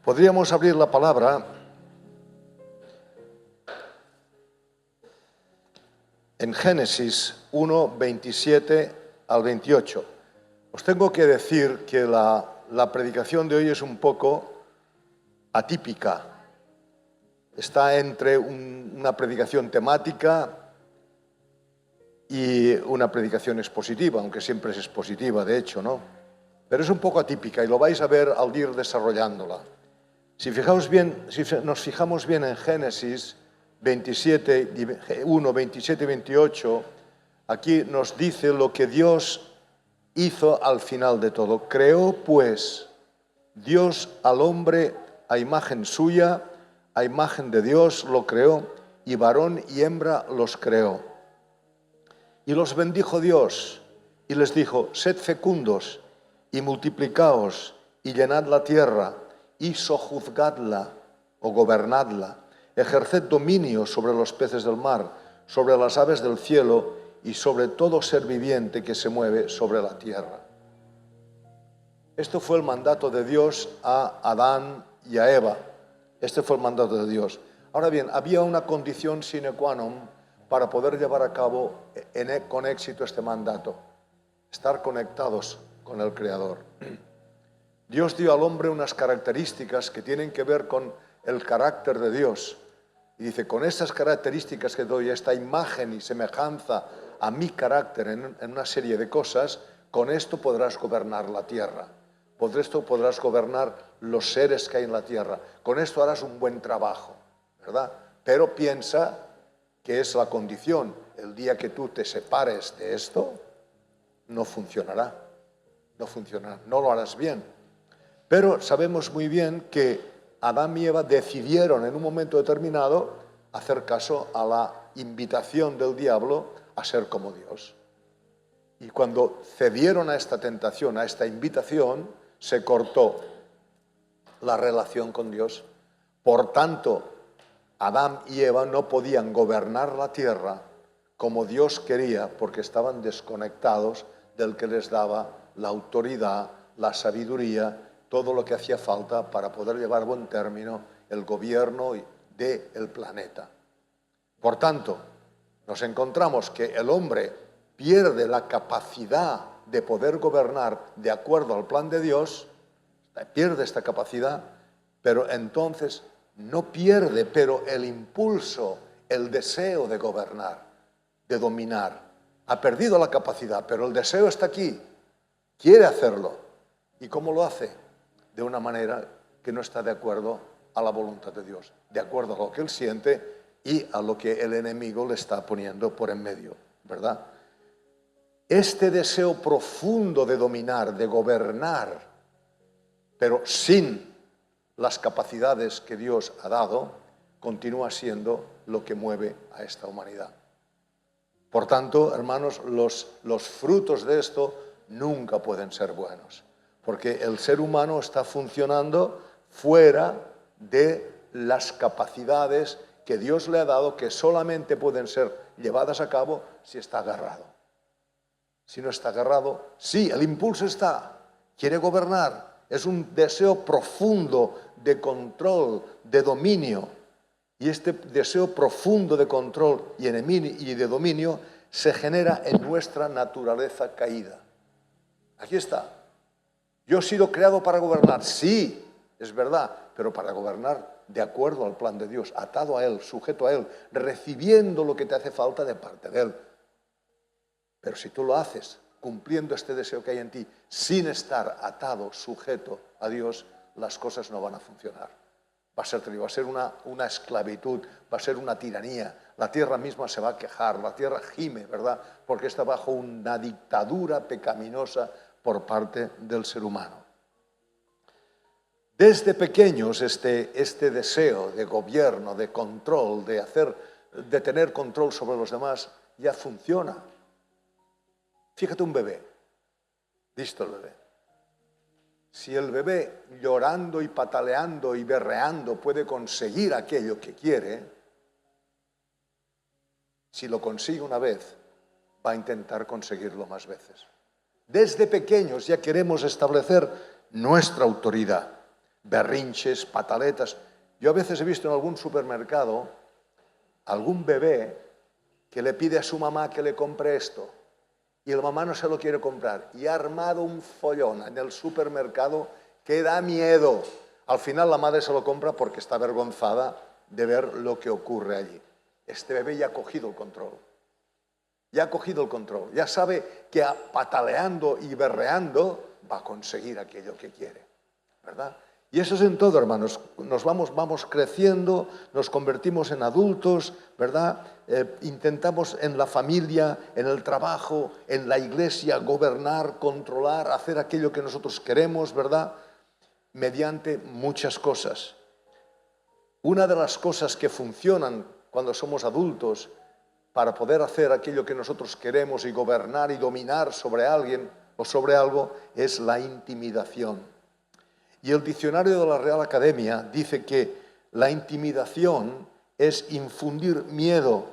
Podríamos abrir la palabra en Génesis 1, 27 al 28. Os tengo que decir que la predicación de hoy es un poco atípica. Está entre una predicación temática y una predicación expositiva, aunque siempre es expositiva, de hecho, ¿no? Pero es un poco atípica y lo vais a ver al ir desarrollándola. Si nos fijamos bien en Génesis 1, 27 y 28, aquí nos dice lo que Dios hizo al final de todo. Creó pues Dios al hombre a imagen suya, a imagen de Dios lo creó, y varón y hembra los creó. Y los bendijo Dios y les dijo: sed fecundos y multiplicaos y llenad la tierra y sojuzgadla o gobernadla, ejerced dominio sobre los peces del mar, sobre las aves del cielo y sobre todo ser viviente que se mueve sobre la tierra. Esto fue el mandato de Dios a Adán y a Eva. Este fue el mandato de Dios. Ahora bien, había una condición sine qua non para poder llevar a cabo con éxito este mandato: estar conectados con el Creador. Dios dio al hombre unas características que tienen que ver con el carácter de Dios. Y dice: con estas características que doy, esta imagen y semejanza a mi carácter en una serie de cosas, con esto podrás gobernar la tierra. Con esto podrás gobernar los seres que hay en la tierra. Con esto harás un buen trabajo, ¿verdad? Pero piensa que es la condición. El día que tú te separes de esto, no funcionará. No funcionará, no lo harás bien. Pero sabemos muy bien que Adán y Eva decidieron en un momento determinado hacer caso a la invitación del diablo a ser como Dios. Y cuando cedieron a esta tentación, a esta invitación, se cortó la relación con Dios. Por tanto, Adán y Eva no podían gobernar la tierra como Dios quería, porque estaban desconectados del que les daba la autoridad, la sabiduría, todo lo que hacía falta para poder llevar a buen término el gobierno del planeta. Por tanto, nos encontramos que el hombre pierde la capacidad de poder gobernar de acuerdo al plan de Dios, pierde esta capacidad, pero entonces no pierde, pero el impulso, el deseo de gobernar, de dominar. Ha perdido la capacidad, pero el deseo está aquí, quiere hacerlo. ¿Y cómo lo hace? De una manera que no está de acuerdo a la voluntad de Dios, de acuerdo a lo que él siente y a lo que el enemigo le está poniendo por en medio, ¿verdad? Este deseo profundo de dominar, de gobernar, pero sin las capacidades que Dios ha dado, continúa siendo lo que mueve a esta humanidad. Por tanto, hermanos, los frutos de esto nunca pueden ser buenos, porque el ser humano está funcionando fuera de las capacidades que Dios le ha dado, que solamente pueden ser llevadas a cabo si está agarrado. Si no está agarrado, sí, el impulso está, quiere gobernar, es un deseo profundo de control, de dominio. Y este deseo profundo de control y de dominio se genera en nuestra naturaleza caída. Aquí está. Yo he sido creado para gobernar, sí, es verdad, pero para gobernar de acuerdo al plan de Dios, atado a Él, sujeto a Él, recibiendo lo que te hace falta de parte de Él. Pero si tú lo haces cumpliendo este deseo que hay en ti, sin estar atado, sujeto a Dios, las cosas no van a funcionar. Va a ser una esclavitud, va a ser una tiranía. La tierra misma se va a quejar, la tierra gime, ¿verdad? Porque está bajo una dictadura pecaminosa por parte del ser humano. Desde pequeños este deseo de gobierno, de control, de tener control sobre los demás, ya funciona. Fíjate un bebé, listo el bebé. Si el bebé llorando y pataleando y berreando puede conseguir aquello que quiere, si lo consigue una vez, va a intentar conseguirlo más veces. Desde pequeños ya queremos establecer nuestra autoridad. berrinches, pataletas. Yo a veces he visto en algún supermercado algún bebé que le pide a su mamá que le compre esto y la mamá no se lo quiere comprar y ha armado un follón en el supermercado que da miedo. Al final la madre se lo compra porque está avergonzada de ver lo que ocurre allí. Este bebé ya ha cogido el control. Ya ha cogido el control. Ya sabe que pataleando y berreando va a conseguir aquello que quiere. ¿Verdad? Y eso es en todo, hermanos. Nos vamos creciendo, nos convertimos en adultos, ¿verdad? Intentamos en la familia, en el trabajo, en la iglesia, gobernar, controlar, hacer aquello que nosotros queremos, ¿verdad? Mediante muchas cosas. Una de las cosas que funcionan cuando somos adultos para poder hacer aquello que nosotros queremos y gobernar y dominar sobre alguien o sobre algo es la intimidación. Y el diccionario de la Real Academia dice que la intimidación es infundir miedo,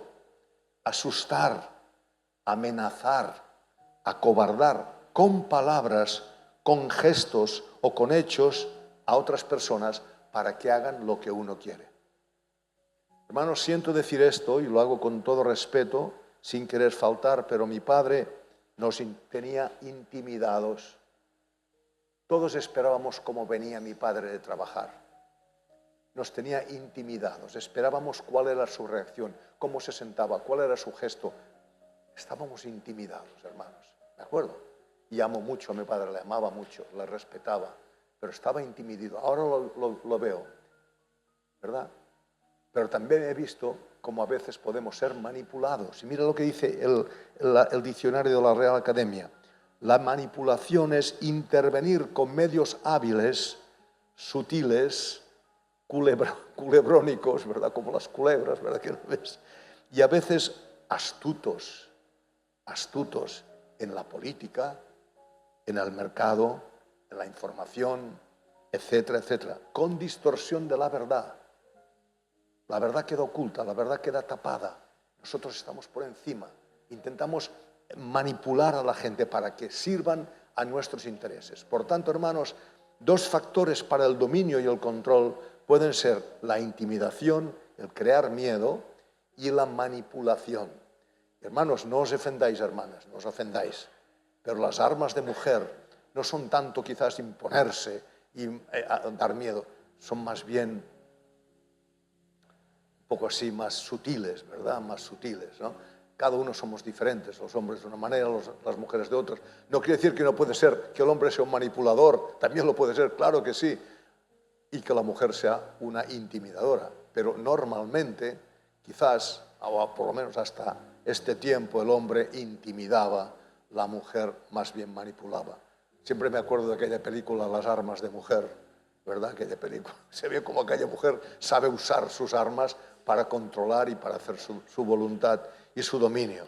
asustar, amenazar, acobardar con palabras, con gestos o con hechos a otras personas para que hagan lo que uno quiere. Hermanos, siento decir esto y lo hago con todo respeto, sin querer faltar, pero mi padre nos tenía intimidados. Todos esperábamos cómo venía mi padre de trabajar. Nos tenía intimidados, esperábamos cuál era su reacción, cómo se sentaba, cuál era su gesto. Estábamos intimidados, hermanos, ¿de acuerdo? Y amo mucho a mi padre, le amaba mucho, le respetaba, pero estaba intimidado. Ahora lo veo, ¿verdad? Pero también he visto cómo a veces podemos ser manipulados. Y mira lo que dice el diccionario de la Real Academia. La manipulación es intervenir con medios hábiles, sutiles, culebrónicos, ¿verdad? Como las culebras, ¿verdad? ¿Qué ves? Y a veces astutos en la política, en el mercado, en la información, etcétera, etcétera, con distorsión de la verdad. La verdad queda oculta, la verdad queda tapada. Nosotros estamos por encima. Intentamos manipular a la gente para que sirvan a nuestros intereses. Por tanto, hermanos, dos factores para el dominio y el control pueden ser la intimidación, el crear miedo, y la manipulación. Hermanos, no os ofendáis, hermanas, no os ofendáis, pero las armas de mujer no son tanto quizás imponerse y dar miedo, son más bien un poco así, más sutiles, ¿verdad? Más sutiles, ¿no? Cada uno somos diferentes, los hombres de una manera, las mujeres de otras. No quiere decir que no puede ser que el hombre sea un manipulador, también lo puede ser, claro que sí, y que la mujer sea una intimidadora. Pero normalmente, quizás, o por lo menos hasta este tiempo, el hombre intimidaba, la mujer más bien manipulaba. Siempre me acuerdo de aquella película, Las armas de mujer, ¿verdad? Aquella película. Se ve como aquella mujer sabe usar sus armas para controlar y para hacer su voluntad y su dominio.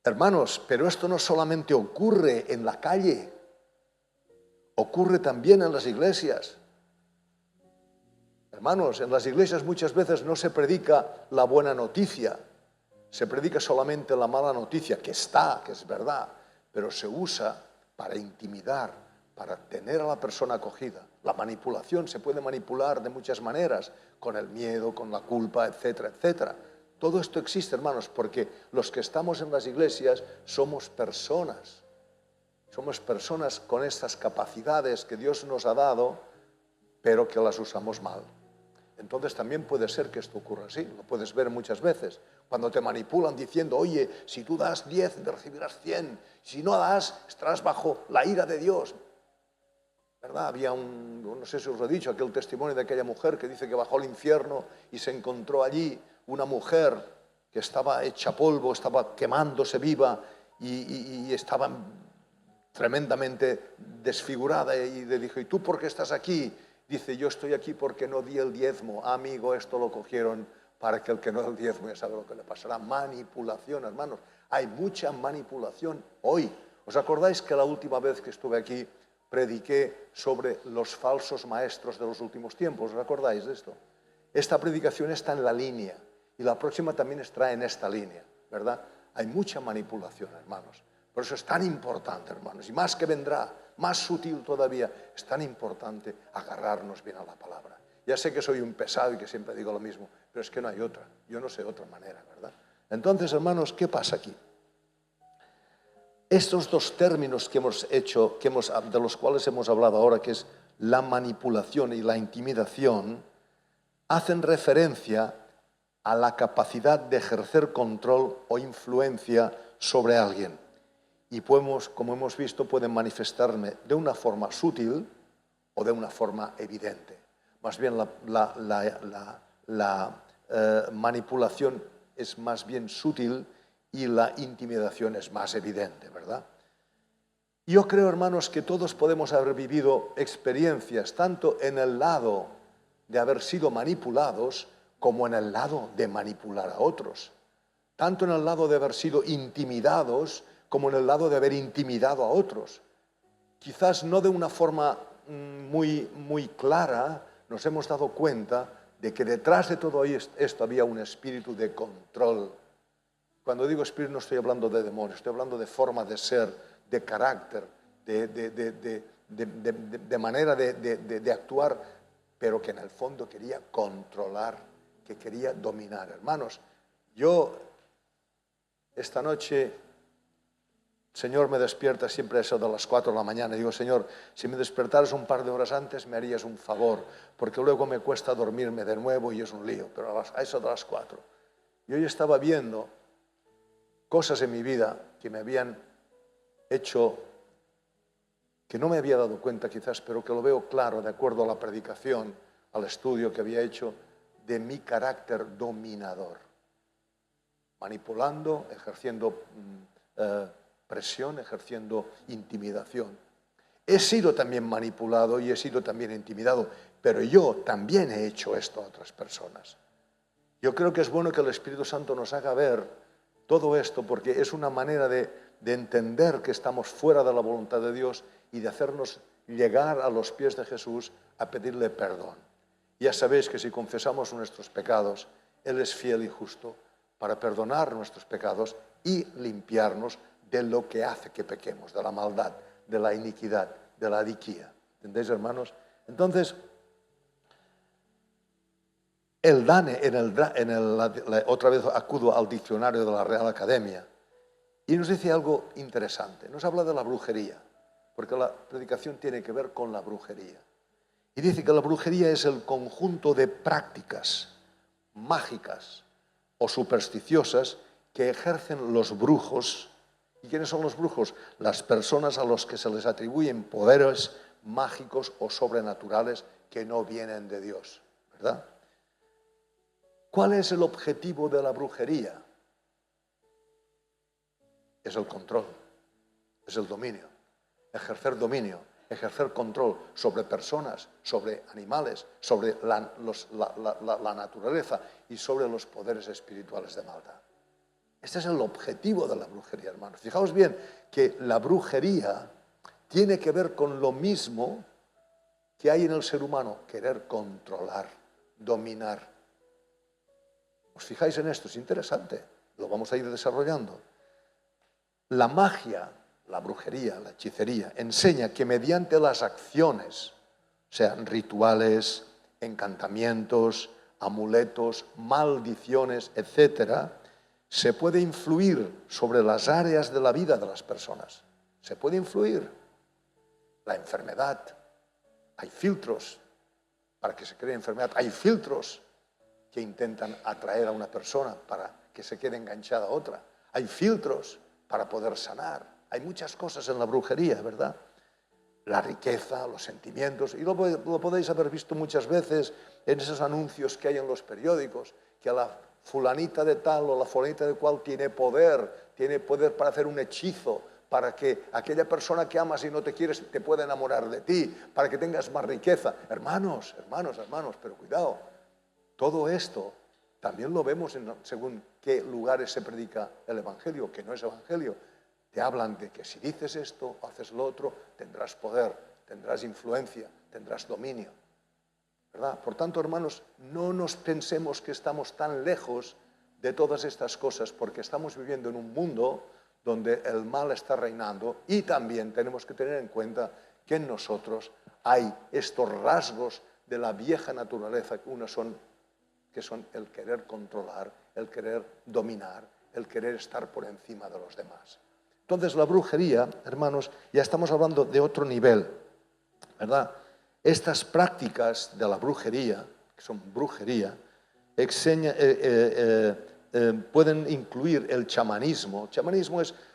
Hermanos, pero esto no solamente ocurre en la calle, ocurre también en las iglesias. Hermanos, en las iglesias muchas veces no se predica la buena noticia, se predica solamente la mala noticia, que es verdad, pero se usa para intimidar, para tener a la persona acogida. La manipulación se puede manipular de muchas maneras, con el miedo, con la culpa, etcétera, etcétera. Todo esto existe, hermanos, porque los que estamos en las iglesias somos personas con estas capacidades que Dios nos ha dado, pero que las usamos mal. Entonces también puede ser que esto ocurra así, lo puedes ver muchas veces, cuando te manipulan diciendo, oye, si tú das 10, recibirás 100, si no das, estarás bajo la ira de Dios. ¿Verdad? Había no sé si os lo he dicho, aquel testimonio de aquella mujer que dice que bajó al infierno y se encontró allí una mujer que estaba hecha polvo, estaba quemándose viva y estaba tremendamente desfigurada y le dijo, ¿y tú por qué estás aquí? Dice, yo estoy aquí porque no di el diezmo. Amigo, esto lo cogieron para que el que no da el diezmo ya sabe lo que le pasará. Manipulación, hermanos. Hay mucha manipulación hoy. ¿Os acordáis que la última vez que estuve aquí prediqué sobre los falsos maestros de los últimos tiempos? ¿Os acordáis de esto? Esta predicación está en la línea y la próxima también estará en esta línea, ¿verdad? Hay mucha manipulación, hermanos. Por eso es tan importante, hermanos, y más que vendrá más sutil todavía. Es tan importante agarrarnos bien a la palabra. Ya sé que soy un pesado y que siempre digo lo mismo, pero es que no hay otra. Yo no sé otra manera, ¿verdad? Entonces, hermanos, ¿qué pasa aquí? Estos dos términos que hemos hecho, de los cuales hemos hablado ahora, que es la manipulación y la intimidación, hacen referencia a la capacidad de ejercer control o influencia sobre alguien. Y podemos, como hemos visto, pueden manifestarme de una forma sutil o de una forma evidente. Más bien la manipulación es más bien sutil y la intimidación es más evidente, ¿verdad? Yo creo, hermanos, que todos podemos haber vivido experiencias tanto en el lado de haber sido manipulados como en el lado de manipular a otros. Tanto en el lado de haber sido intimidados como en el lado de haber intimidado a otros. Quizás no de una forma muy clara, nos hemos dado cuenta de que detrás de todo esto había un espíritu de control. Cuando digo espíritu no estoy hablando de demonios, estoy hablando de forma de ser, de carácter, de manera de actuar, pero que en el fondo quería controlar, que quería dominar. Hermanos, yo esta noche, Señor me despierta siempre a eso de las 4 de la mañana. Digo, Señor, si me despertaras un par de horas antes me harías un favor, porque luego me cuesta dormirme de nuevo y es un lío, pero a eso de las 4. Y hoy estaba viendo cosas en mi vida que me habían hecho, que no me había dado cuenta quizás, pero que lo veo claro de acuerdo a la predicación, al estudio que había hecho de mi carácter dominador. Manipulando, ejerciendo presión, ejerciendo intimidación. He sido también manipulado y he sido también intimidado, pero yo también he hecho esto a otras personas. Yo creo que es bueno que el Espíritu Santo nos haga ver todo esto, porque es una manera de entender que estamos fuera de la voluntad de Dios y de hacernos llegar a los pies de Jesús a pedirle perdón. Ya sabéis que si confesamos nuestros pecados, Él es fiel y justo para perdonar nuestros pecados y limpiarnos de lo que hace que pequemos, de la maldad, de la iniquidad, de la adiquía. ¿Entendéis, hermanos? Entonces, el DANE, otra vez acudo al diccionario de la Real Academia, y nos dice algo interesante. Nos habla de la brujería, porque la predicación tiene que ver con la brujería. Y dice que la brujería es el conjunto de prácticas mágicas o supersticiosas que ejercen los brujos. ¿Y quiénes son los brujos? Las personas a los que se les atribuyen poderes mágicos o sobrenaturales que no vienen de Dios, ¿verdad? ¿Cuál es el objetivo de la brujería? Es el control, es el dominio, ejercer control sobre personas, sobre animales, sobre la naturaleza y sobre los poderes espirituales de maldad. Este es el objetivo de la brujería, hermanos. Fijaos bien que la brujería tiene que ver con lo mismo que hay en el ser humano, querer controlar, dominar. ¿Os fijáis en esto? Es interesante. Lo vamos a ir desarrollando. La magia, la brujería, la hechicería, enseña que mediante las acciones, sean rituales, encantamientos, amuletos, maldiciones, etc., se puede influir sobre las áreas de la vida de las personas. Se puede influir. La enfermedad. Hay filtros para que se cree enfermedad. Hay filtros que intentan atraer a una persona para que se quede enganchada a otra. Hay filtros para poder sanar. Hay muchas cosas en la brujería, ¿verdad? La riqueza, los sentimientos, y lo podéis haber visto muchas veces en esos anuncios que hay en los periódicos, que a la fulanita de tal o la fulanita de cual tiene poder para hacer un hechizo, para que aquella persona que amas y no te quieres te pueda enamorar de ti, para que tengas más riqueza. Hermanos, pero cuidado. Todo esto también lo vemos según qué lugares se predica el Evangelio, que no es Evangelio. Te hablan de que si dices esto o haces lo otro, tendrás poder, tendrás influencia, tendrás dominio, ¿verdad? Por tanto, hermanos, no nos pensemos que estamos tan lejos de todas estas cosas, porque estamos viviendo en un mundo donde el mal está reinando, y también tenemos que tener en cuenta que en nosotros hay estos rasgos de la vieja naturaleza, que son el querer controlar, el querer dominar, el querer estar por encima de los demás. Entonces la brujería, hermanos, ya estamos hablando de otro nivel, ¿verdad? Estas prácticas de la brujería, que son brujería, pueden incluir el chamanismo.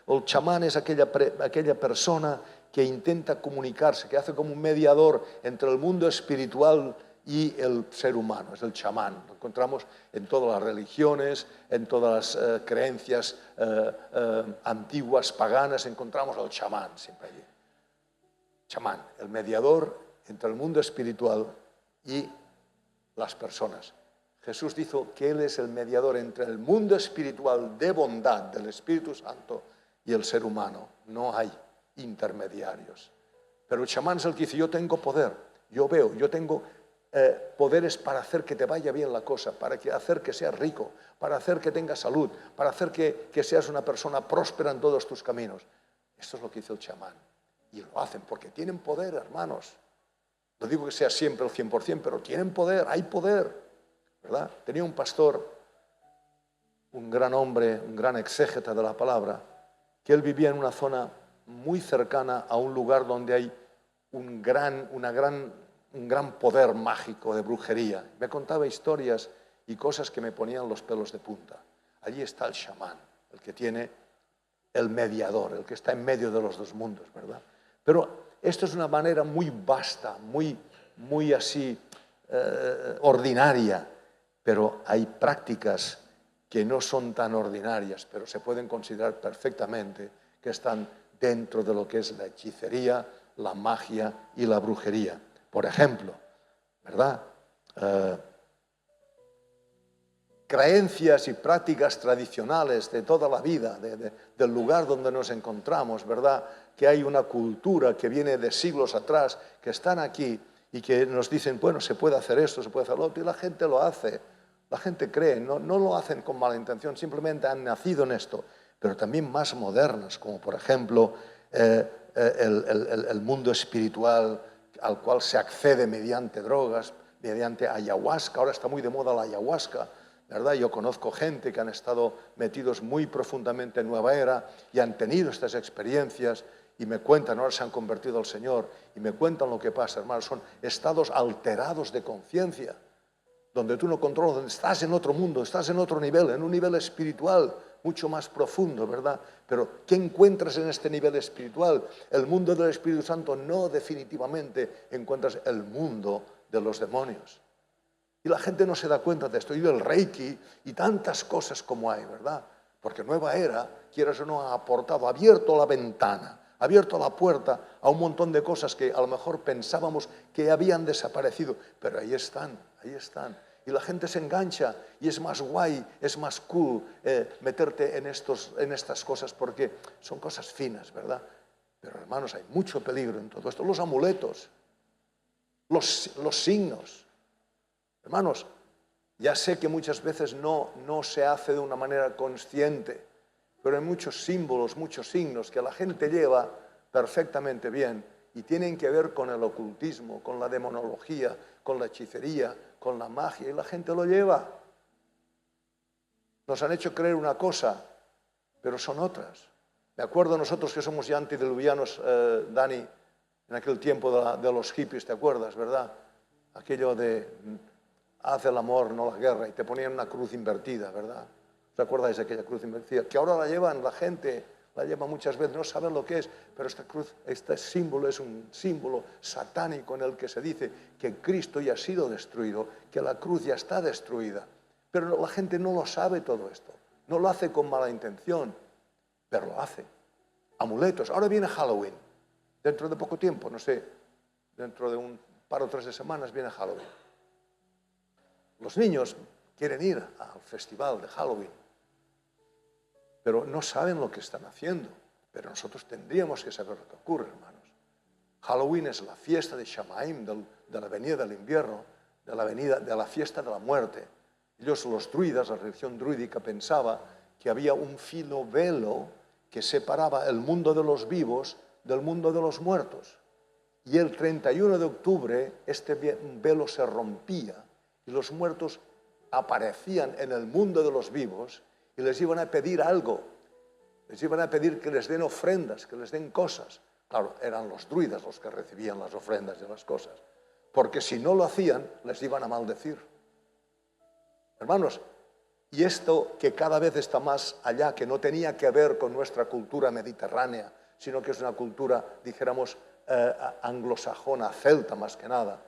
El chamán es aquella persona que intenta comunicarse, que hace como un mediador entre el mundo espiritual y el ser humano, es el chamán. Lo encontramos en todas las religiones, en todas las creencias antiguas, paganas, encontramos al chamán siempre allí. Chamán, el mediador entre el mundo espiritual y las personas. Jesús dijo que Él es el mediador entre el mundo espiritual de bondad del Espíritu Santo y el ser humano. No hay intermediarios. Pero el chamán es el que dice, yo tengo poder, yo veo, yo tengo poderes para hacer que te vaya bien la cosa, para hacer que seas rico, para hacer que tengas salud, para hacer que seas una persona próspera en todos tus caminos. Esto es lo que hizo el chamán. Y lo hacen porque tienen poder, hermanos. No digo que sea siempre el 100%, pero tienen poder, hay poder, ¿verdad? Tenía un pastor, un gran hombre, un gran exégeta de la palabra, que él vivía en una zona muy cercana a un lugar donde hay un gran poder mágico de brujería. Me contaba historias y cosas que me ponían los pelos de punta. Allí está el chamán, el que tiene el mediador, el que está en medio de los dos mundos, ¿verdad? Pero esto es una manera muy vasta, muy así ordinaria, pero hay prácticas que no son tan ordinarias, pero se pueden considerar perfectamente que están dentro de lo que es la hechicería, la magia y la brujería. Por ejemplo, ¿verdad? Creencias y prácticas tradicionales de toda la vida, del lugar donde nos encontramos, ¿verdad? Que hay una cultura que viene de siglos atrás, que están aquí y que nos dicen, bueno, se puede hacer esto, se puede hacer lo otro, y la gente lo hace. La gente cree, no lo hacen con mala intención, simplemente han nacido en esto. Pero también más modernas, como por ejemplo el mundo espiritual al cual se accede mediante drogas, mediante ayahuasca. Ahora está muy de moda la ayahuasca, ¿verdad? Yo conozco gente que han estado metidos muy profundamente en Nueva Era y han tenido estas experiencias y me cuentan, ahora se han convertido al Señor y me cuentan lo que pasa, hermanos. Son estados alterados de conciencia, donde tú no controlas, donde estás en otro mundo, estás en otro nivel, en un nivel espiritual mucho más profundo, ¿verdad? Pero ¿qué encuentras en este nivel espiritual? El mundo del Espíritu Santo, no definitivamente encuentras el mundo de los demonios. Y la gente no se da cuenta de esto, y del Reiki y tantas cosas como hay, ¿verdad? Porque Nueva Era, quieras o no, ha aportado, ha abierto la ventana, ha abierto la puerta a un montón de cosas que a lo mejor pensábamos que habían desaparecido, pero ahí están, ahí están. Y la gente se engancha y es más guay, es más cool meterte en estas cosas porque son cosas finas, ¿verdad? Pero hermanos, hay mucho peligro en todo esto. Los amuletos, los signos. Hermanos, ya sé que muchas veces no se hace de una manera consciente, pero hay muchos símbolos, muchos signos que la gente lleva perfectamente bien y tienen que ver con el ocultismo, con la demonología, con la hechicería, con la magia, y la gente lo lleva. Nos han hecho creer una cosa, pero son otras. Me acuerdo nosotros que somos ya antediluvianos, Dani, en aquel tiempo de los hippies, ¿te acuerdas, verdad? Aquello de haz el amor, no la guerra, y te ponían una cruz invertida, ¿verdad? ¿Os acordáis de aquella cruz invertida? Que ahora la llevan la gente, la lleva muchas veces, no saben lo que es, pero esta cruz, este símbolo es un símbolo satánico en el que se dice que Cristo ya ha sido destruido, que la cruz ya está destruida. Pero la gente no lo sabe todo esto, no lo hace con mala intención, pero lo hace. Amuletos, ahora viene Halloween, dentro de poco tiempo, no sé, dentro de un par o tres de semanas viene Halloween. Los niños quieren ir al festival de Halloween, pero no saben lo que están haciendo. Pero nosotros tendríamos que saber lo que ocurre, hermanos. Halloween es la fiesta de Shamaim, de la venida del invierno, de la fiesta de la muerte. Ellos, los druidas, la religión druídica, pensaba que había un fino velo que separaba el mundo de los vivos del mundo de los muertos. Y el 31 de octubre este velo se rompía y los muertos aparecían en el mundo de los vivos y les iban a pedir algo. Les iban a pedir que les den ofrendas, que les den cosas. Claro, eran los druidas los que recibían las ofrendas y las cosas. Porque si no lo hacían, les iban a maldecir. Hermanos, y esto que cada vez está más allá, que no tenía que ver con nuestra cultura mediterránea, sino que es una cultura, dijéramos, anglosajona, celta más que nada,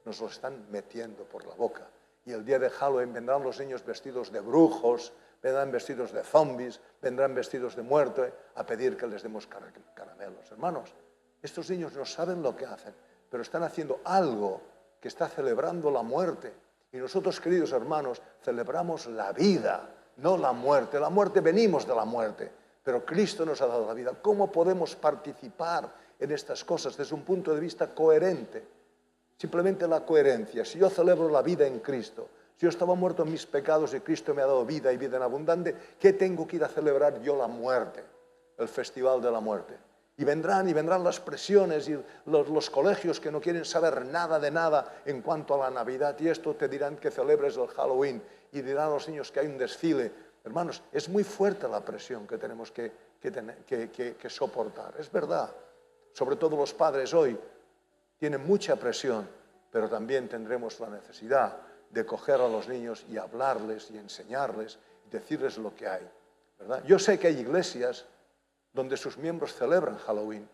nos lo están metiendo por la boca. Y el día de Halloween vendrán los niños vestidos de brujos, vendrán vestidos de zombies, vendrán vestidos de muerte a pedir que les demos caramelos. Hermanos, estos niños no saben lo que hacen, pero están haciendo algo que está celebrando la muerte. Y nosotros, queridos hermanos, celebramos la vida, no la muerte. La muerte, venimos de la muerte, pero Cristo nos ha dado la vida. ¿Cómo podemos participar en estas cosas desde un punto de vista coherente? Simplemente la coherencia. Si yo celebro la vida en Cristo, si yo estaba muerto en mis pecados y Cristo me ha dado vida y vida en abundante, ¿qué tengo que ir a celebrar yo la muerte? El festival de la muerte. Y vendrán las presiones y los colegios que no quieren saber nada de nada en cuanto a la Navidad. Y esto te dirán que celebres el Halloween y dirán a los niños que hay un desfile. Hermanos, es muy fuerte la presión que tenemos que soportar. Es verdad. Sobre todo los padres hoy tienen mucha presión, pero también tendremos la necesidad de coger a los niños y hablarles y enseñarles, y decirles lo que hay, ¿verdad? Yo sé que hay iglesias donde sus miembros celebran Halloween.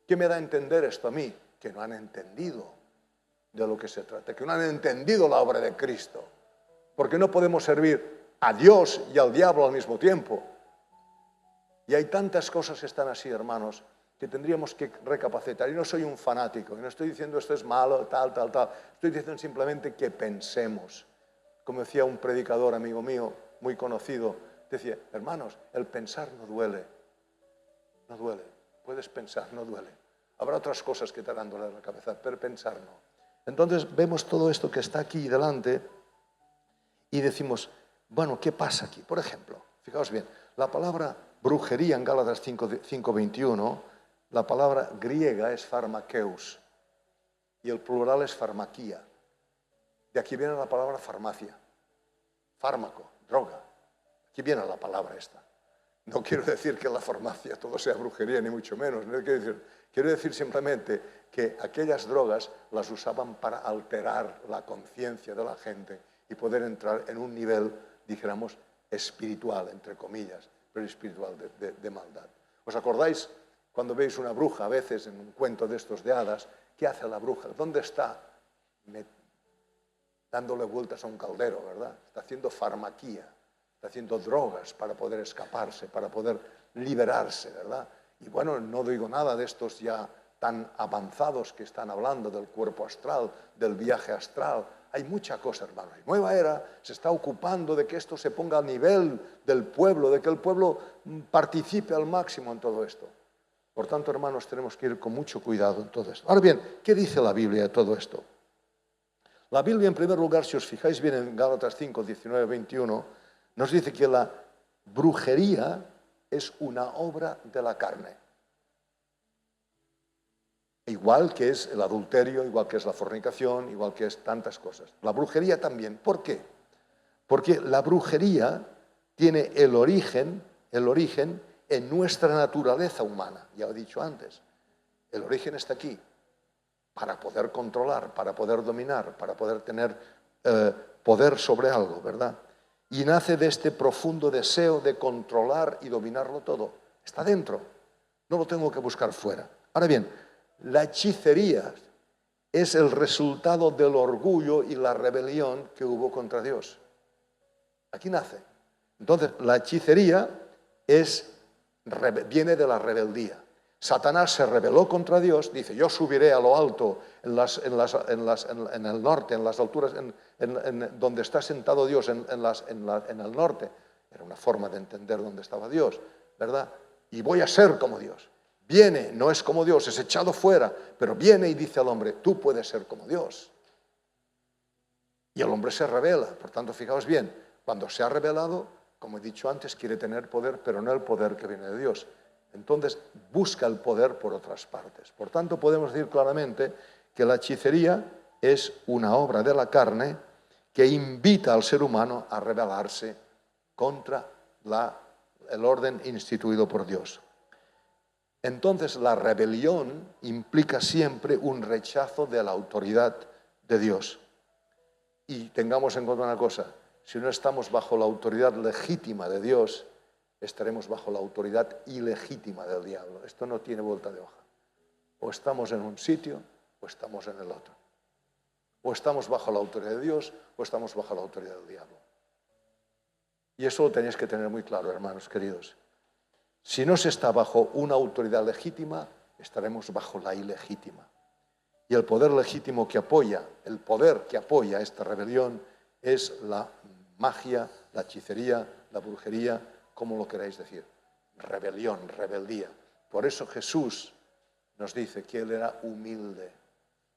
¿Qué me da a entender esto a mí? Que no han entendido de lo que se trata, que no han entendido la obra de Cristo, porque no podemos servir a Dios y al diablo al mismo tiempo. Y hay tantas cosas que están así, hermanos, que tendríamos que recapacitar. Y no soy un fanático, y no estoy diciendo esto es malo, tal. Estoy diciendo simplemente que pensemos. Como decía un predicador, amigo mío, muy conocido, decía, hermanos, el pensar no duele. No duele. Puedes pensar, no duele. Habrá otras cosas que te harán doler la cabeza, pero pensar no. Entonces vemos todo esto que está aquí delante y decimos, bueno, ¿qué pasa aquí? Por ejemplo, fijaos bien, la palabra brujería en Gálatas 5:21, la palabra griega es pharmakeus y el plural es farmaquía. De aquí viene la palabra farmacia, fármaco, droga. Aquí viene la palabra esta. No quiero decir que en la farmacia todo sea brujería, ni mucho menos. No quiero decir simplemente que aquellas drogas las usaban para alterar la conciencia de la gente y poder entrar en un nivel, dijéramos, espiritual, entre comillas, pero espiritual de maldad. ¿Os acordáis cuando veis una bruja a veces en un cuento de estos de hadas? ¿Qué hace la bruja? ¿Dónde está? Dándole vueltas a un caldero, ¿verdad? Está haciendo farmaquía. Está haciendo drogas para poder escaparse, para poder liberarse, ¿verdad? Y bueno, no digo nada de estos ya tan avanzados que están hablando del cuerpo astral, del viaje astral. Hay mucha cosa, hermano. Y Nueva Era se está ocupando de que esto se ponga al nivel del pueblo, de que el pueblo participe al máximo en todo esto. Por tanto, hermanos, tenemos que ir con mucho cuidado en todo esto. Ahora bien, ¿qué dice la Biblia de todo esto? La Biblia, en primer lugar, si os fijáis bien en Gálatas 5, 19, 21, nos dice que la brujería es una obra de la carne. Igual que es el adulterio, igual que es la fornicación, igual que es tantas cosas. La brujería también. ¿Por qué? Porque la brujería tiene el origen en nuestra naturaleza humana. Ya lo he dicho antes. El origen está aquí. Para poder controlar, para poder dominar, para poder tener poder sobre algo, ¿verdad? Y nace de este profundo deseo de controlar y dominarlo todo. Está dentro. No lo tengo que buscar fuera. Ahora bien, la hechicería es el resultado del orgullo y la rebelión que hubo contra Dios. Aquí nace. Entonces, la hechicería viene de la rebeldía. Satanás se rebeló contra Dios, dice, yo subiré a lo alto, en el norte, en las alturas, donde está sentado Dios, en el norte. Era una forma de entender dónde estaba Dios, ¿verdad? Y voy a ser como Dios. Viene, no es como Dios, es echado fuera, pero viene y dice al hombre, tú puedes ser como Dios. Y el hombre se rebela. Por tanto, fijaos bien, cuando se ha rebelado, como he dicho antes, quiere tener poder, pero no el poder que viene de Dios. Entonces busca el poder por otras partes. Por tanto, podemos decir claramente que la hechicería es una obra de la carne que invita al ser humano a rebelarse contra el orden instituido por Dios. Entonces, la rebelión implica siempre un rechazo de la autoridad de Dios. Y tengamos en cuenta una cosa, si no estamos bajo la autoridad legítima de Dios, estaremos bajo la autoridad ilegítima del diablo. Esto no tiene vuelta de hoja. O estamos en un sitio o estamos en el otro. O estamos bajo la autoridad de Dios o estamos bajo la autoridad del diablo. Y eso lo tenéis que tener muy claro, hermanos queridos. Si no se está bajo una autoridad legítima, estaremos bajo la ilegítima. Y el poder legítimo que apoya, el poder que apoya esta rebelión es la magia, la hechicería, la brujería, como lo queráis decir. Rebelión, rebeldía. Por eso Jesús nos dice que Él era humilde,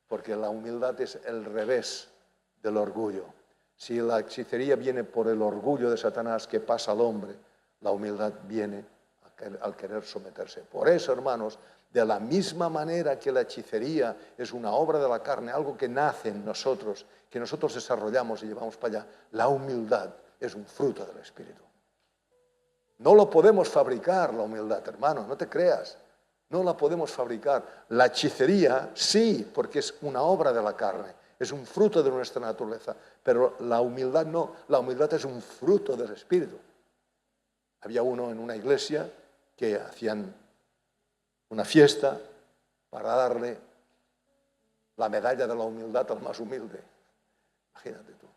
porque la humildad es el revés del orgullo. Si la hechicería viene por el orgullo de Satanás que pasa al hombre, la humildad viene al querer someterse. Por eso, hermanos, de la misma manera que la hechicería es una obra de la carne, algo que nace en nosotros, que nosotros desarrollamos y llevamos para allá, la humildad es un fruto del Espíritu. No lo podemos fabricar, la humildad, hermano, no te creas. No la podemos fabricar. La hechicería, sí, porque es una obra de la carne, es un fruto de nuestra naturaleza, pero la humildad no, la humildad es un fruto del Espíritu. Había uno en una iglesia que hacían una fiesta para darle la medalla de la humildad al más humilde. Imagínate tú.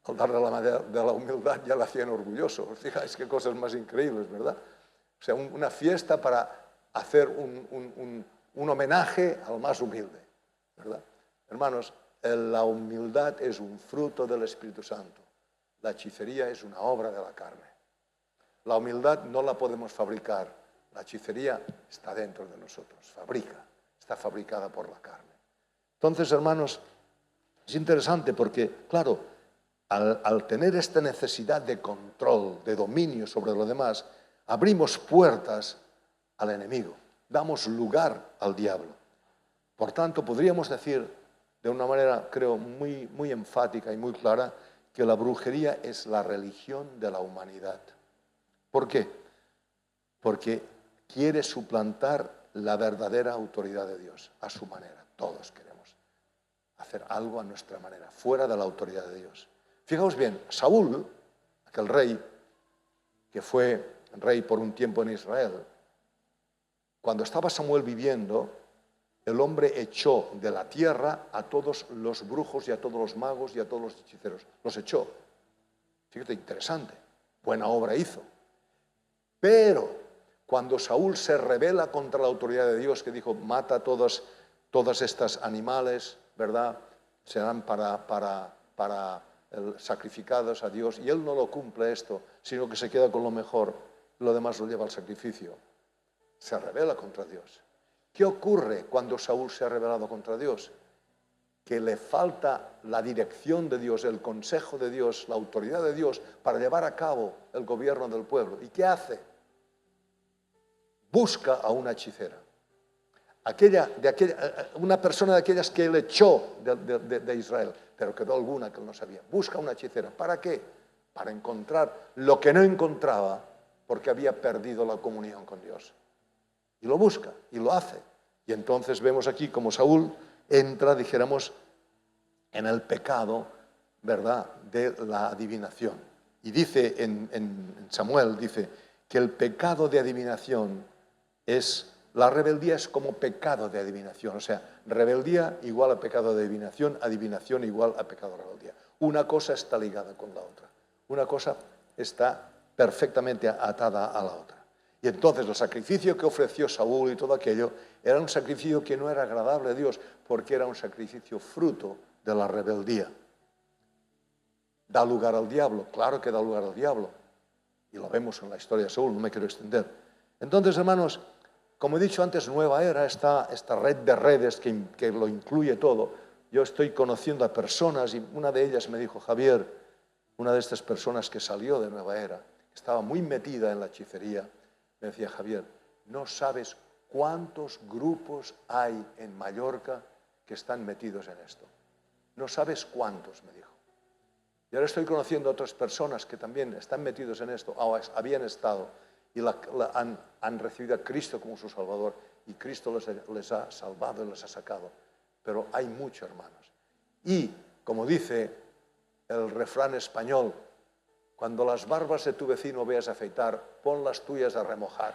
Al darle la medalla de la humildad ya la hacían orgulloso. Os fijáis qué cosas más increíbles, ¿verdad? O sea, una fiesta para hacer un homenaje al más humilde, ¿verdad? Hermanos, la humildad es un fruto del Espíritu Santo. La hechicería es una obra de la carne. La humildad no la podemos fabricar. La hechicería está dentro de nosotros, está fabricada por la carne. Entonces, hermanos, es interesante porque, claro, al tener esta necesidad de control, de dominio sobre lo demás, abrimos puertas al enemigo, damos lugar al diablo. Por tanto, podríamos decir de una manera, creo, muy enfática y muy clara, que la brujería es la religión de la humanidad. ¿Por qué? Porque quiere suplantar la verdadera autoridad de Dios a su manera. Todos queremos hacer algo a nuestra manera, fuera de la autoridad de Dios. Fijaos bien, Saúl, aquel rey que fue rey por un tiempo en Israel, cuando estaba Samuel viviendo, el hombre echó de la tierra a todos los brujos y a todos los magos y a todos los hechiceros. Los echó. Fíjate, interesante. Buena obra hizo. Pero cuando Saúl se rebela contra la autoridad de Dios, que dijo, mata a todas estas animales, ¿verdad? Serán para sacrificados a Dios. Y él no lo cumple esto, sino que se queda con lo mejor. Lo demás lo lleva al sacrificio. Se rebela contra Dios. ¿Qué ocurre cuando Saúl se ha rebelado contra Dios? Que le falta la dirección de Dios, el consejo de Dios, la autoridad de Dios para llevar a cabo el gobierno del pueblo. ¿Y qué hace? Busca a una hechicera. Una persona de aquellas que él echó de Israel, pero quedó alguna que él no sabía. Busca una hechicera. ¿Para qué? Para encontrar lo que no encontraba porque había perdido la comunión con Dios. Y lo busca, y lo hace. Y entonces vemos aquí como Saúl entra, dijéramos, en el pecado, ¿verdad?, de la adivinación. Y dice en Samuel, dice que el pecado de adivinación la rebeldía es como pecado de adivinación. O sea, rebeldía igual a pecado de adivinación, adivinación igual a pecado de rebeldía. Una cosa está ligada con la otra. Una cosa está perfectamente atada a la otra. Y entonces el sacrificio que ofreció Saúl y todo aquello era un sacrificio que no era agradable a Dios porque era un sacrificio fruto de la rebeldía. ¿Da lugar al diablo? Claro que da lugar al diablo. Y lo vemos en la historia de Saúl, no me quiero extender. Entonces, hermanos, como he dicho antes, Nueva Era, esta red de redes que lo incluye todo. Yo estoy conociendo a personas y una de ellas me dijo, Javier, una de estas personas que salió de Nueva Era, estaba muy metida en la hechicería, me decía: Javier, no sabes cuántos grupos hay en Mallorca que están metidos en esto. No sabes cuántos, me dijo. Y ahora estoy conociendo a otras personas que también están metidos en esto, o habían estado, y han recibido a Cristo como su Salvador, y Cristo les ha salvado y les ha sacado. Pero hay muchos, hermanos. Y, como dice el refrán español, cuando las barbas de tu vecino veas afeitar, pon las tuyas a remojar.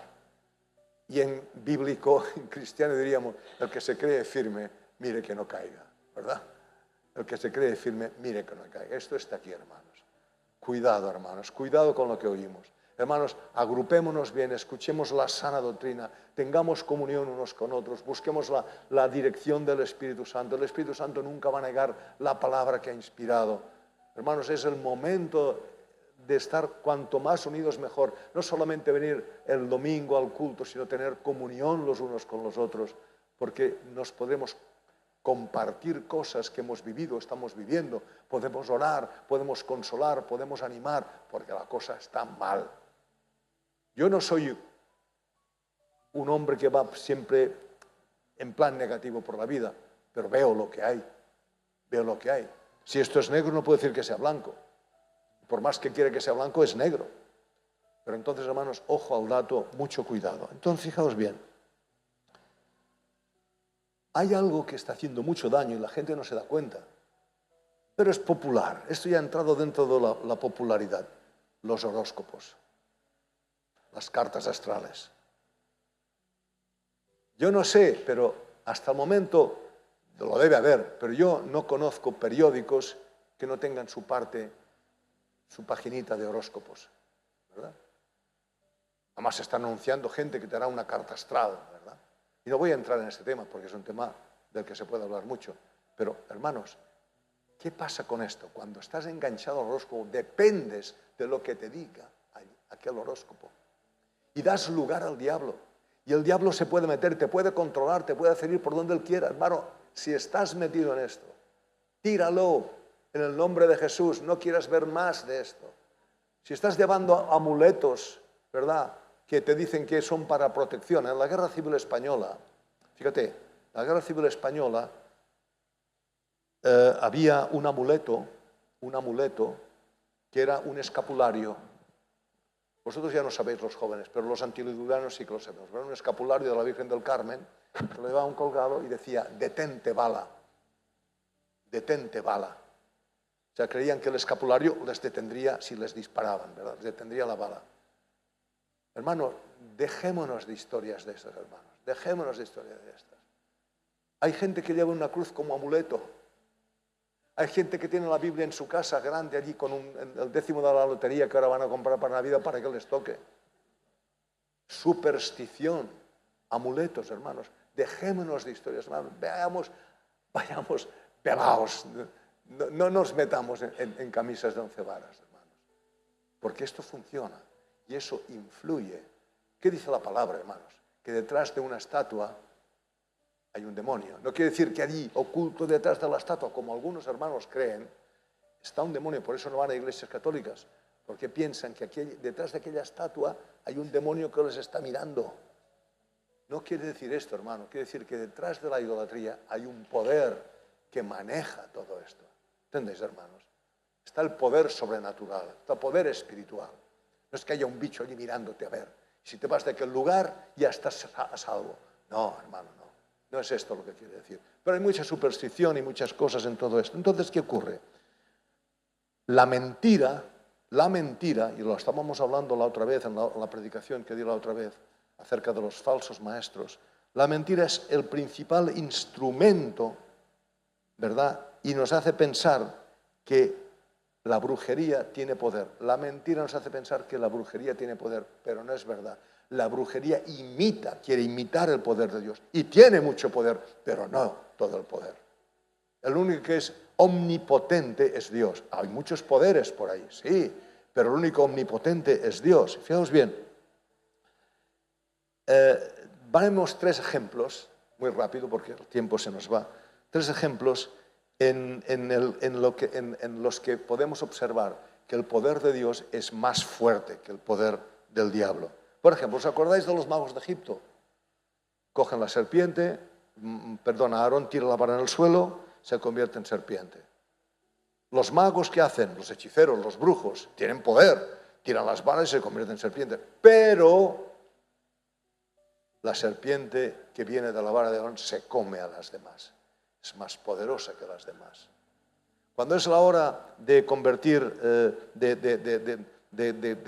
Y en bíblico, en cristiano diríamos, el que se cree firme, mire que no caiga, ¿verdad? El que se cree firme, mire que no caiga. Esto está aquí, hermanos. Cuidado, hermanos, cuidado con lo que oímos. Hermanos, agrupémonos bien, escuchemos la sana doctrina, tengamos comunión unos con otros, busquemos la dirección del Espíritu Santo. El Espíritu Santo nunca va a negar la palabra que ha inspirado. Hermanos, es el momento de estar cuanto más unidos mejor. No solamente venir el domingo al culto, sino tener comunión los unos con los otros, porque nos podemos compartir cosas que hemos vivido, estamos viviendo. Podemos orar, podemos consolar, podemos animar, porque la cosa está mal. Yo no soy un hombre que va siempre en plan negativo por la vida, pero veo lo que hay. Veo lo que hay. Si esto es negro, no puedo decir que sea blanco. Por más que quiera que sea blanco, es negro. Pero entonces, hermanos, ojo al dato, mucho cuidado. Entonces, fijaos bien. Hay algo que está haciendo mucho daño y la gente no se da cuenta. Pero es popular. Esto ya ha entrado dentro de la popularidad. Los horóscopos. Las cartas astrales. Yo no sé, pero hasta el momento lo debe haber, pero yo no conozco periódicos que no tengan su paginita de horóscopos, ¿verdad? Además se está anunciando gente que te hará una carta astral, ¿verdad? Y no voy a entrar en este tema porque es un tema del que se puede hablar mucho. Pero, hermanos, ¿qué pasa con esto? Cuando estás enganchado al horóscopo, dependes de lo que te diga aquel horóscopo. Y das lugar al diablo. Y el diablo se puede meter, te puede controlar, te puede hacer ir por donde él quiera. Hermano, si estás metido en esto, tíralo en el nombre de Jesús. No quieras ver más de esto. Si estás llevando amuletos, ¿verdad?, que te dicen que son para protección. En la Guerra Civil Española, fíjate, la Guerra Civil Española había un amuleto que era un escapulario. Vosotros ya no sabéis, los jóvenes, pero los antilidudanos sí que lo sabemos. Era un escapulario de la Virgen del Carmen, que lo llevaba un colgado y decía: detente bala, detente bala. O sea, creían que el escapulario les detendría si les disparaban, ¿verdad? Les detendría la bala. Hermano, dejémonos de historias de estas, hermanos. Dejémonos de historias de estas. Hay gente que lleva una cruz como amuleto. Hay gente que tiene la Biblia en su casa grande allí con el décimo de la lotería que ahora van a comprar para Navidad para que les toque. Superstición, amuletos, hermanos. Dejémonos de historias, hermanos. Vayamos pelados. No nos metamos en camisas de 11 varas, hermanos. Porque esto funciona y eso influye. ¿Qué dice la palabra, hermanos? Que detrás de una estatua hay un demonio. No quiere decir que allí, oculto detrás de la estatua, como algunos hermanos creen, está un demonio. Por eso no van a iglesias católicas, porque piensan que detrás de aquella estatua hay un demonio que les está mirando. No quiere decir esto, hermano. Quiere decir que detrás de la idolatría hay un poder que maneja todo esto. ¿Entendéis, hermanos? Está el poder sobrenatural, está el poder espiritual. No es que haya un bicho allí mirándote a ver. Si te vas de aquel lugar, ya estás a salvo. No, hermano, no. No es esto lo que quiere decir. Pero hay mucha superstición y muchas cosas en todo esto. Entonces, ¿qué ocurre? La mentira, y lo estábamos hablando la otra vez, en la predicación que di la otra vez, acerca de los falsos maestros. La mentira es el principal instrumento, ¿verdad? Y nos hace pensar que la brujería tiene poder. La mentira nos hace pensar que la brujería tiene poder, pero no es verdad. La brujería quiere imitar el poder de Dios. Y tiene mucho poder, pero no todo el poder. El único que es omnipotente es Dios. Hay muchos poderes por ahí, sí, pero el único omnipotente es Dios. Fijaos bien. Vamos 3 ejemplos, muy rápido porque el tiempo se nos va. 3 ejemplos en los que podemos observar que el poder de Dios es más fuerte que el poder del diablo. Por ejemplo, ¿os acordáis de los magos de Egipto? Cogen la serpiente, Aarón tira la vara en el suelo, se convierte en serpiente. Los magos, ¿qué hacen? Los hechiceros, los brujos, tienen poder, tiran las varas y se convierten en serpiente. Pero la serpiente que viene de la vara de Aarón se come a las demás. Es más poderosa que las demás. Cuando es la hora de convertir, de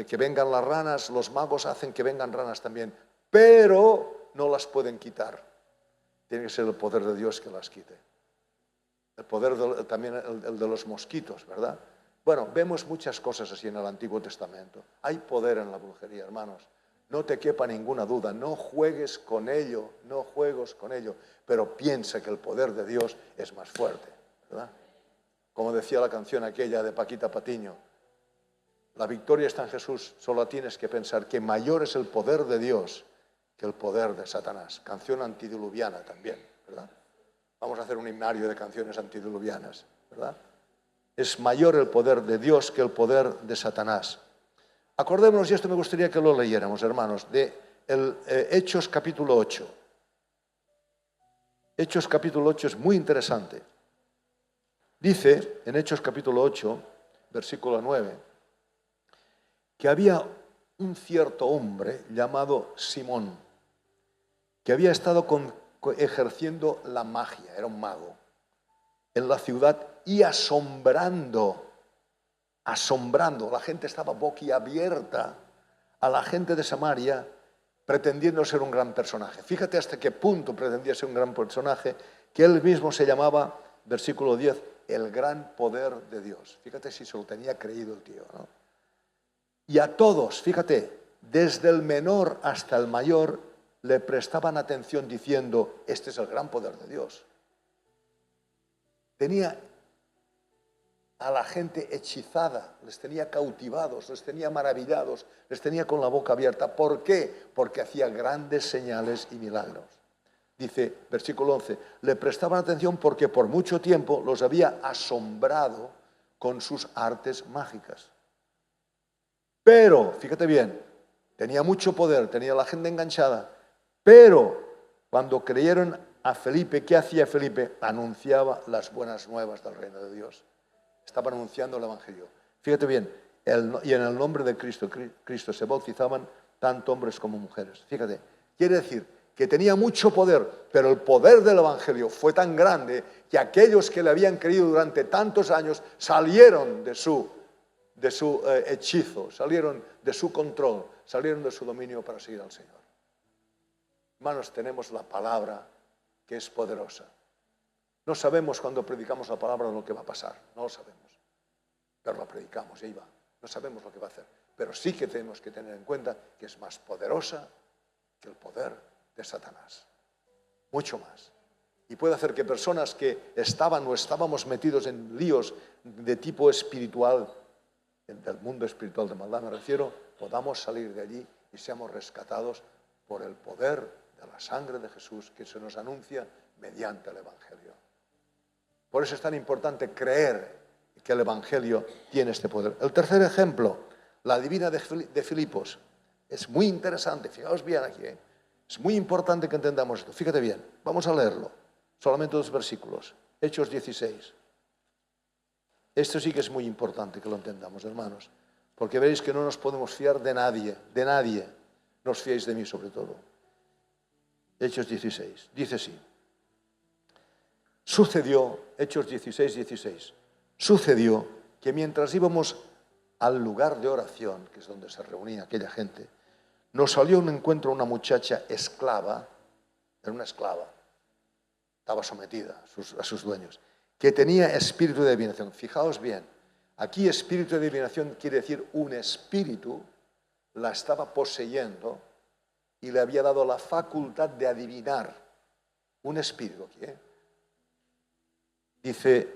que vengan las ranas, los magos hacen que vengan ranas también, pero no las pueden quitar. Tiene que ser el poder de Dios que las quite. El poder también el de los mosquitos, ¿verdad? Bueno, vemos muchas cosas así en el Antiguo Testamento. Hay poder en la brujería, hermanos. No te quepa ninguna duda, no juegues con ello, no juegues con ello, pero piensa que el poder de Dios es más fuerte, ¿verdad? Como decía la canción aquella de Paquita Patiño, la victoria está en Jesús, solo tienes que pensar que mayor es el poder de Dios que el poder de Satanás. Canción antidiluviana también, ¿verdad? Vamos a hacer un himnario de canciones antidiluvianas, ¿verdad? Es mayor el poder de Dios que el poder de Satanás. Acordémonos, y esto me gustaría que lo leyéramos, hermanos, de Hechos capítulo 8. Hechos capítulo 8 es muy interesante. Dice en Hechos capítulo 8, versículo 9, que había un cierto hombre llamado Simón, que había estado ejerciendo la magia, era un mago, en la ciudad y asombrando, la gente estaba boquiabierta a la gente de Samaria, pretendiendo ser un gran personaje. Fíjate hasta qué punto pretendía ser un gran personaje, que él mismo se llamaba, versículo 10, el gran poder de Dios. Fíjate si se lo tenía creído el tío, ¿no? Y a todos, fíjate, desde el menor hasta el mayor, le prestaban atención diciendo, este es el gran poder de Dios. Tenía a la gente hechizada, les tenía cautivados, les tenía maravillados, les tenía con la boca abierta. ¿Por qué? Porque hacía grandes señales y milagros. Dice, versículo 11, le prestaban atención porque por mucho tiempo los había asombrado con sus artes mágicas. Pero, fíjate bien, tenía mucho poder, tenía la gente enganchada, pero cuando creyeron a Felipe, ¿qué hacía Felipe? Anunciaba las buenas nuevas del reino de Dios. Estaba anunciando el Evangelio. Fíjate bien, y en el nombre de Cristo se bautizaban tanto hombres como mujeres. Fíjate, quiere decir que tenía mucho poder, pero el poder del Evangelio fue tan grande que aquellos que le habían creído durante tantos años salieron de su hechizo, salieron de su control, salieron de su dominio para seguir al Señor. Hermanos, tenemos la palabra que es poderosa. No sabemos cuando predicamos la palabra lo que va a pasar, no lo sabemos, pero la predicamos y ahí va. No sabemos lo que va a hacer, pero sí que tenemos que tener en cuenta que es más poderosa que el poder de Satanás, mucho más. Y puede hacer que personas que estaban o estábamos metidos en líos de tipo espiritual, del mundo espiritual de maldad me refiero, podamos salir de allí y seamos rescatados por el poder de la sangre de Jesús que se nos anuncia mediante el Evangelio. Por eso es tan importante creer que el Evangelio tiene este poder. El tercer ejemplo, la divina de Filipos, es muy interesante, fijaos bien aquí, es muy importante que entendamos esto. Fíjate bien, vamos a leerlo, solamente 2 versículos, Hechos 16. Esto sí que es muy importante que lo entendamos, hermanos, porque veréis que no nos podemos fiar de nadie, no os fiéis de mí sobre todo. Hechos 16, dice así, sucedió, Hechos 16, 16, sucedió que mientras íbamos al lugar de oración, que es donde se reunía aquella gente, nos salió un encuentro una muchacha esclava, era una esclava, estaba sometida a sus dueños, que tenía espíritu de adivinación. Fijaos bien, aquí espíritu de adivinación quiere decir un espíritu la estaba poseyendo y le había dado la facultad de adivinar. Un espíritu aquí, Dice,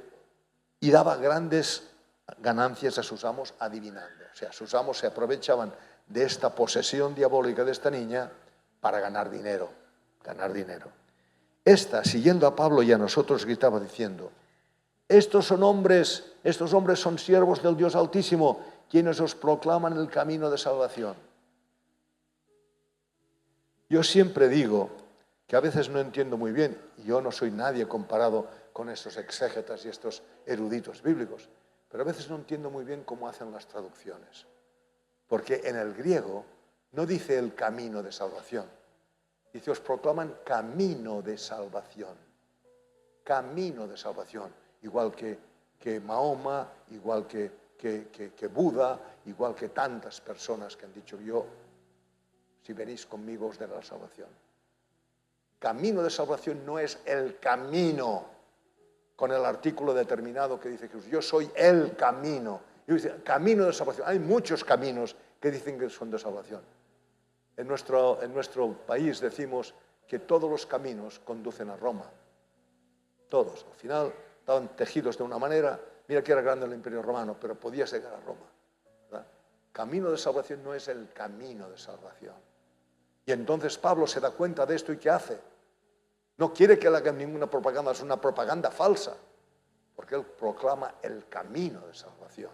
y daba grandes ganancias a sus amos adivinando. O sea, sus amos se aprovechaban de esta posesión diabólica de esta niña para ganar dinero. Esta, siguiendo a Pablo y a nosotros, gritaba diciendo, estos hombres son siervos del Dios Altísimo, quienes os proclaman el camino de salvación. Yo siempre digo que a veces no entiendo muy bien, y yo no soy nadie comparado con estos exégetas y estos eruditos bíblicos, pero a veces no entiendo muy bien cómo hacen las traducciones. Porque en el griego no dice el camino de salvación, dice os proclaman camino de salvación. Camino de salvación, igual que Mahoma, igual que Buda, igual que tantas personas que han dicho yo, si venís conmigo os daré la salvación. Camino de salvación no es el camino, con el artículo determinado que dice Jesús, yo soy el camino. Y dice, camino de salvación. Hay muchos caminos que dicen que son de salvación. En nuestro país decimos que todos los caminos conducen a Roma. Todos. Al final estaban tejidos de una manera. Mira que era grande el Imperio Romano, pero podía llegar a Roma, ¿verdad? Camino de salvación no es el camino de salvación. Y entonces Pablo se da cuenta de esto y ¿qué hace? No quiere que le hagan ninguna propaganda, es una propaganda falsa, porque él proclama el camino de salvación.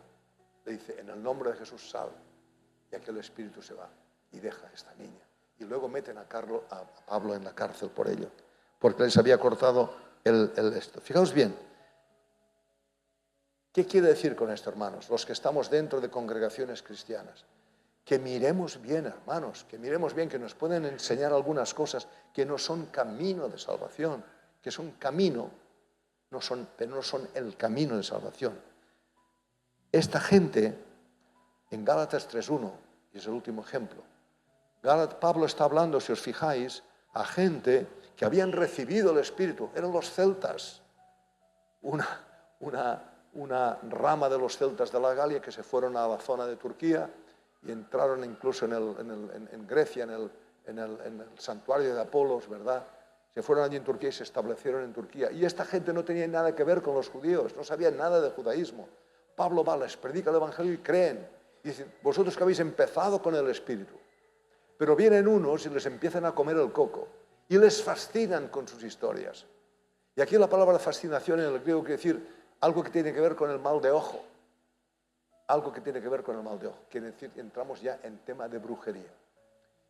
Le dice, en el nombre de Jesús sal, y aquel espíritu se va y deja a esta niña. Y luego meten a Pablo en la cárcel por ello, porque les había cortado esto. Fijaos bien, ¿qué quiere decir con esto, hermanos? Los que estamos dentro de congregaciones cristianas. Que miremos bien, hermanos, que miremos bien, que nos pueden enseñar algunas cosas que no son camino de salvación, que son camino, pero no son el camino de salvación. Esta gente, en Gálatas 3:1, y es el último ejemplo, Pablo está hablando, si os fijáis, a gente que habían recibido el Espíritu, eran los celtas, una rama de los celtas de la Galia que se fueron a la zona de Turquía y entraron incluso en Grecia, en el santuario de Apolos, ¿verdad? Se fueron allí en Turquía y se establecieron en Turquía. Y esta gente no tenía nada que ver con los judíos, no sabían nada de judaísmo. Pablo va, les predica el Evangelio y creen. Y dicen, vosotros que habéis empezado con el Espíritu. Pero vienen unos y les empiezan a comer el coco y les fascinan con sus historias. Y aquí la palabra fascinación en el griego quiere decir algo que tiene que ver con el mal de ojo. Algo que tiene que ver con el mal de ojo. Quiere decir que entramos ya en tema de brujería.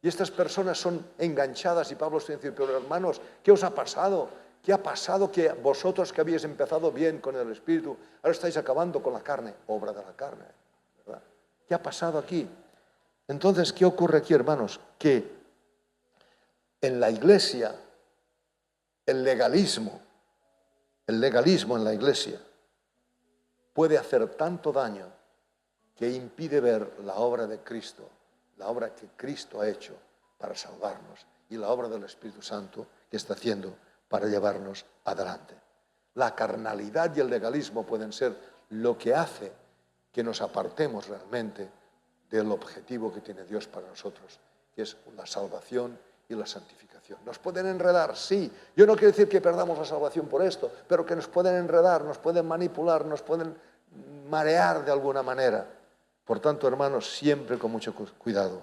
Y estas personas son enganchadas y Pablo está diciendo, pero hermanos, ¿qué os ha pasado? ¿Qué ha pasado que vosotros que habéis empezado bien con el Espíritu, ahora estáis acabando con la carne? Obra de la carne, ¿verdad? ¿Qué ha pasado aquí? Entonces, ¿qué ocurre aquí, hermanos? Que en la iglesia, el legalismo en la iglesia puede hacer tanto daño que impide ver la obra de Cristo, la obra que Cristo ha hecho para salvarnos y la obra del Espíritu Santo que está haciendo para llevarnos adelante. La carnalidad y el legalismo pueden ser lo que hace que nos apartemos realmente del objetivo que tiene Dios para nosotros, que es la salvación y la santificación. ¿Nos pueden enredar? Sí. Yo no quiero decir que perdamos la salvación por esto, pero que nos pueden enredar, nos pueden manipular, nos pueden marear de alguna manera. Por tanto, hermanos, siempre con mucho cuidado.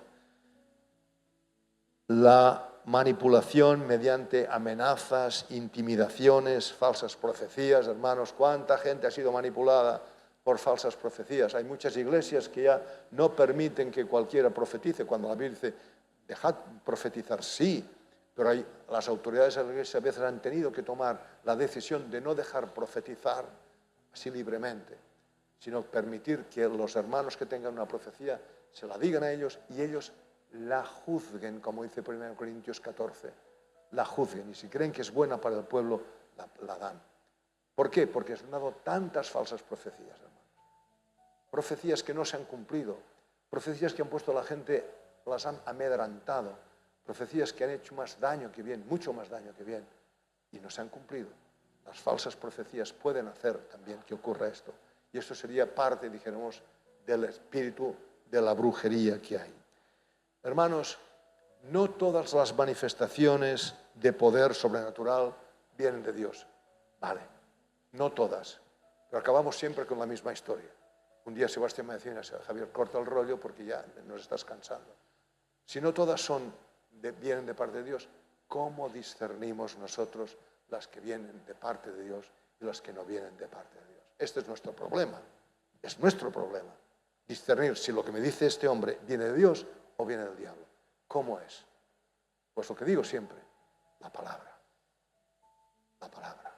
La manipulación mediante amenazas, intimidaciones, falsas profecías, hermanos, ¿cuánta gente ha sido manipulada por falsas profecías? Hay muchas iglesias que ya no permiten que cualquiera profetice, cuando la Biblia dice, dejad profetizar, sí, pero las autoridades de la iglesia a veces han tenido que tomar la decisión de no dejar profetizar así libremente, sino permitir que los hermanos que tengan una profecía se la digan a ellos y ellos la juzguen, como dice 1 Corintios 14, la juzguen, y si creen que es buena para el pueblo, la dan. ¿Por qué? Porque se han dado tantas falsas profecías, hermanos. Profecías que no se han cumplido, profecías que han puesto a la gente, las han amedrantado, profecías que han hecho más daño que bien, mucho más daño que bien, y no se han cumplido. Las falsas profecías pueden hacer también que ocurra esto. Y esto sería parte, dijéramos, del espíritu de la brujería que hay. Hermanos, no todas las manifestaciones de poder sobrenatural vienen de Dios. Vale, no todas. Pero acabamos siempre con la misma historia. Un día Sebastián me decía, Javier, corta el rollo porque ya nos estás cansando. Si no todas vienen de parte de Dios, ¿cómo discernimos nosotros las que vienen de parte de Dios y las que no vienen de parte de Dios? Este es nuestro problema. Es nuestro problema. discernir si lo que me dice este hombre viene de Dios o viene del diablo. ¿Cómo es? Pues lo que digo siempre, la palabra. La palabra.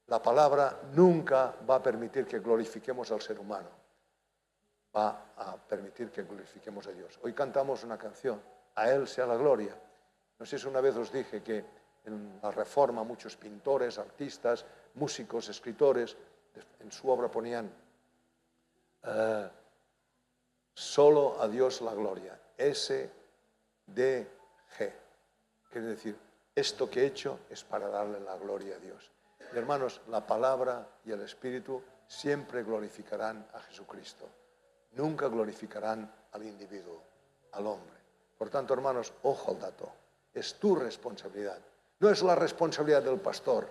La palabra nunca va a permitir que glorifiquemos al ser humano. Va a permitir que glorifiquemos a Dios. Hoy cantamos una canción, a Él sea la gloria. No sé si una vez os dije que en la Reforma muchos pintores, artistas, músicos, escritores, en su obra ponían solo a Dios la gloria, S-D-G. Quiere decir, esto que he hecho es para darle la gloria a Dios. Y hermanos, la palabra y el Espíritu siempre glorificarán a Jesucristo. Nunca glorificarán al individuo, al hombre. Por tanto, hermanos, ojo al dato. Es tu responsabilidad. No es la responsabilidad del pastor.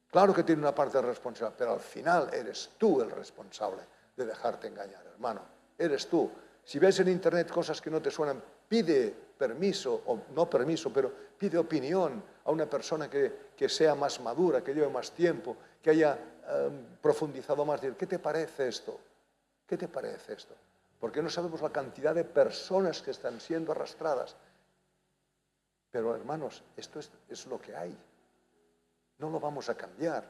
Claro que tiene una parte de responsabilidad, pero al final eres tú el responsable de dejarte engañar, hermano. Eres tú. Si ves en internet cosas que no te suenan, pide permiso, o no permiso, pero pide opinión a una persona que sea más madura, que lleve más tiempo, que haya profundizado más. ¿Qué te parece esto? ¿Qué te parece esto? Porque no sabemos la cantidad de personas que están siendo arrastradas. Pero hermanos, esto es lo que hay. No lo vamos a cambiar.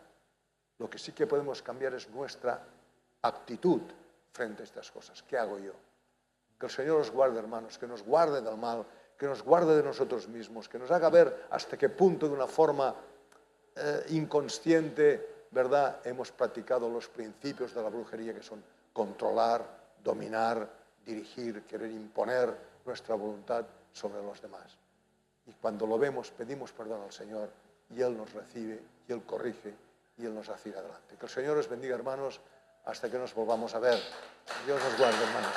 Lo que sí que podemos cambiar es nuestra actitud frente a estas cosas. ¿Qué hago yo? Que el Señor os guarde, hermanos, que nos guarde del mal, que nos guarde de nosotros mismos, que nos haga ver hasta qué punto de una forma inconsciente, ¿verdad?, hemos practicado los principios de la brujería, que son controlar, dominar, dirigir, querer imponer nuestra voluntad sobre los demás. Y cuando lo vemos, pedimos perdón al Señor y Él nos recibe, y Él corrige, y Él nos hace ir adelante. Que el Señor os bendiga, hermanos, hasta que nos volvamos a ver. Dios os guarde, hermanos.